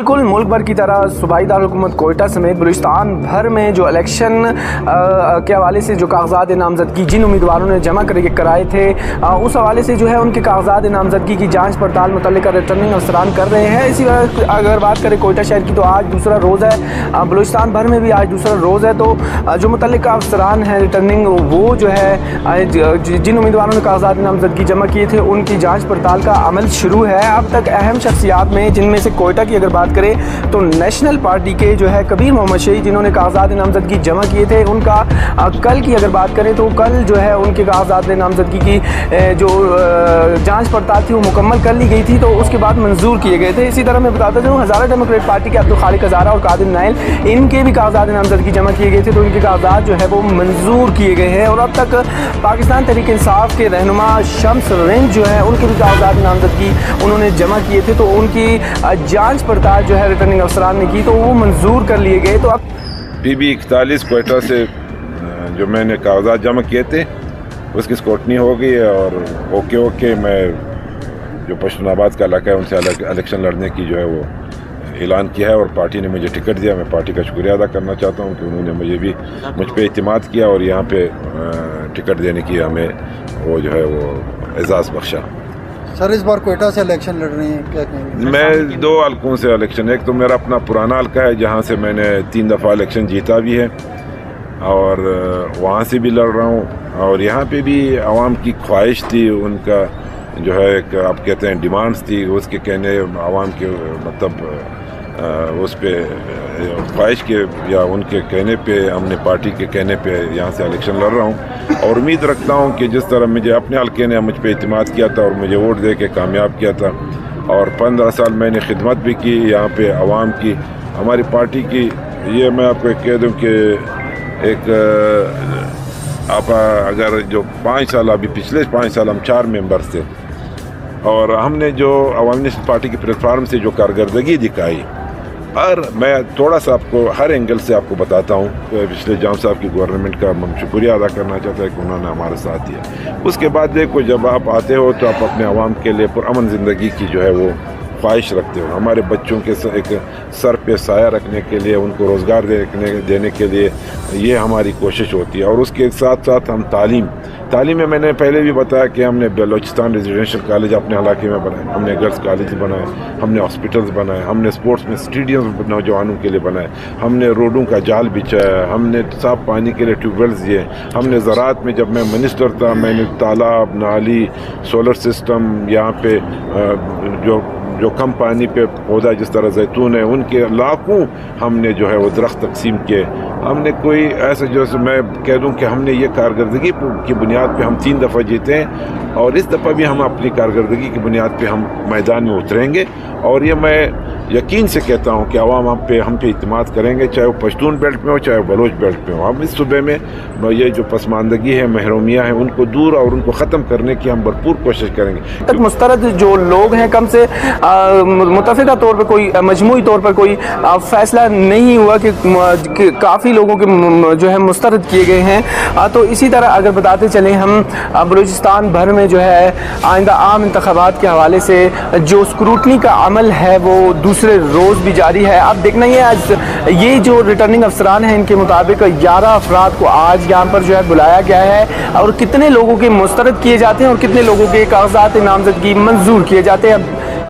بالکل ملک بھر کی طرح صوبائی دارالحکومت کوئٹہ سمیت بلوچستان بھر میں جو الیکشن کے حوالے سے جو کاغذات نامزدگی جن امیدواروں نے جمع کرائے تھے اس حوالے سے جو ہے ان کے کاغذات نامزدگی کی جانچ پڑتال متعلقہ ریٹرننگ افسران کر رہے ہیں. اسی وقت اگر بات کریں کوئٹہ شہر کی تو آج دوسرا روز ہے, بلوچستان بھر میں بھی آج دوسرا روز ہے. تو جو متعلقہ افسران ہیں ریٹرننگ وہ جو ہے جن امیدواروں نے کاغذات نامزدگی جمع کیے تھے ان کی جانچ پڑتال کا عمل شروع ہے. اب تک اہم شخصیات میں جن میں سے کوئٹہ کی اگر بات کریں تو نیشنل پارٹی کے جو ہے کبیر محمد شہید جنہوں نے کاغذات نامزدگی جمع کیے تھے, ان کا کل کی اگر بات کریں تو کل جو ہے ان کے کاغذات نامزدگی کی جو جانچ پڑتال تھی وہ مکمل کر لی گئی تھی, تو اس کے بعد منظور کیے گئے تھے. اسی طرح میں بتاتا چلوں ہزارہ ڈیموکریٹ پارٹی کے عبدالخالق ہزارہ اور قادر نائل ان کے بھی کاغذات نامزدگی جمع کیے گئے تھے, تو ان کے کاغذات جو ہے وہ منظور کیے گئے ہیں. اور اب تک پاکستان تحریک انصاف کے رہنما شمس رنج جو ہے ان کے بھی کاغذات نامزدگی انہوں نے جمع کیے تھے, تو ان کی جانچ پڑتال جو ہے ریٹرننگ افسران نے کی تو وہ منظور کر لیے گئے. تو اب PB 41 کوئٹہ سے جو میں نے کاغذات جمع کیے تھے اس کی اسکروٹنی ہو گئی ہے, اور اوکے میں جو پشتون آباد کا علاقہ ہے ان سے الیکشن لڑنے کی جو ہے وہ اعلان کیا ہے, اور پارٹی نے مجھے ٹکٹ دیا. میں پارٹی کا شکریہ ادا کرنا چاہتا ہوں کہ انہوں نے مجھ پہ اعتماد کیا اور یہاں پہ ٹکٹ دینے کی ہمیں وہ جو ہے وہ اعزاز بخشا. سر اس بار کوئٹہ سے الیکشن لڑ رہے ہیں, کیا کہیں گے؟ میں 2 حلقوں سے الیکشن, ایک تو میرا اپنا پرانا حلقہ ہے جہاں سے میں نے 3 دفعہ الیکشن جیتا بھی ہے اور وہاں سے بھی لڑ رہا ہوں, اور یہاں پہ بھی عوام کی خواہش تھی, ان کا جو ہے ایک آپ کہتے ہیں ڈیمانڈس تھی, اس کے کہنے عوام کے مطلب اس پہ خواہش کے یا ان کے کہنے پہ ہم نے پارٹی کے کہنے پہ یہاں سے الیکشن لڑ رہا ہوں. اور امید رکھتا ہوں کہ جس طرح مجھے اپنے حلقے نے مجھ پہ اعتماد کیا تھا اور مجھے ووٹ دے کے کامیاب کیا تھا, اور 15 سال میں نے خدمت بھی کی یہاں پہ عوام کی, ہماری پارٹی کی. یہ میں آپ کو کہہ دوں کہ ایک آپ اگر جو 5 سال ابھی پچھلے 5 سال ہم 4 ممبرس تھے, اور ہم نے جو عوامی نیشنل پارٹی کی پلیٹ فارم سے جو کارکردگی دکھائی, اور میں تھوڑا سا آپ کو ہر اینگل سے آپ کو بتاتا ہوں. پچھلے جام صاحب کی گورنمنٹ کا ہم شکریہ ادا کرنا چاہتا ہے کہ انہوں نے ہمارا ساتھ دیا. اس کے بعد دیکھو جب آپ آتے ہو تو آپ اپنے عوام کے لیے پرامن زندگی کی جو ہے وہ خواہش رکھتے ہو, ہمارے بچوں کے ایک سر پہ سایہ رکھنے کے لیے, ان کو روزگار دینے کے لیے یہ ہماری کوشش ہوتی ہے. اور اس کے ساتھ ساتھ ہم تعلیم میں نے پہلے بھی بتایا کہ ہم نے بلوچستان ریزیڈینشل کالج اپنے علاقے میں بنائے, ہم نے گرلس کالج بنائے, ہم نے ہاسپٹلز بنائے, ہم نے اسپورٹس میں اسٹیڈیم نوجوانوں کے لیے بنائے, ہم نے روڈوں کا جال بچھایا, ہم نے صاف پانی کے لیے ٹیوب ویلز دیے, ہم نے زراعت میں جب میں منسٹر تھا میں نے تالاب, نالی, سولر سسٹم یہاں پہ جو کم پانی پہ پودا جس طرح زیتون ہے ان کے لاکھوں ہم نے جو ہے وہ درخت تقسیم کیے. ہم نے کوئی ایسا جیسے میں کہہ دوں کہ ہم نے یہ کارکردگی کی بنیاد پہ ہم 3 دفعہ جیتے ہیں, اور اس دفعہ بھی ہم اپنی کارکردگی کی بنیاد پہ ہم میدان میں اتریں گے. اور یہ میں یقین سے کہتا ہوں کہ عوام ہم پہ اعتماد کریں گے, چاہے وہ پشتون بیلٹ میں ہو چاہے وہ بلوچ بیلٹ میں ہو. ہم اس صوبے میں یہ جو پسماندگی ہے, محرومیاں ہیں, ان کو دور اور ان کو ختم کرنے کی ہم بھرپور کوشش کریں گے. تک مسترد جو لوگ ہیں کم سے متفقہ طور پر کوئی مجموعی طور پر کوئی فیصلہ نہیں ہوا کہ کافی لوگوں کے جو ہے مسترد کیے گئے ہیں. تو اسی طرح اگر بتاتے چلیں ہم بلوچستان بھر میں جو ہے آئندہ عام انتخابات کے حوالے سے جو اسکروٹنی کا عمل ہے وہ دوسرے روز بھی جاری ہے. اب دیکھنا یہ جو ریٹرننگ افسران ہیں ان کے مطابق 11 افراد کو آج یہاں پر جو ہے بلایا گیا ہے, اور کتنے لوگوں کے مسترد کیے جاتے ہیں اور کتنے لوگوں کے کاغذات نامزدگی منظور کیے جاتے ہیں.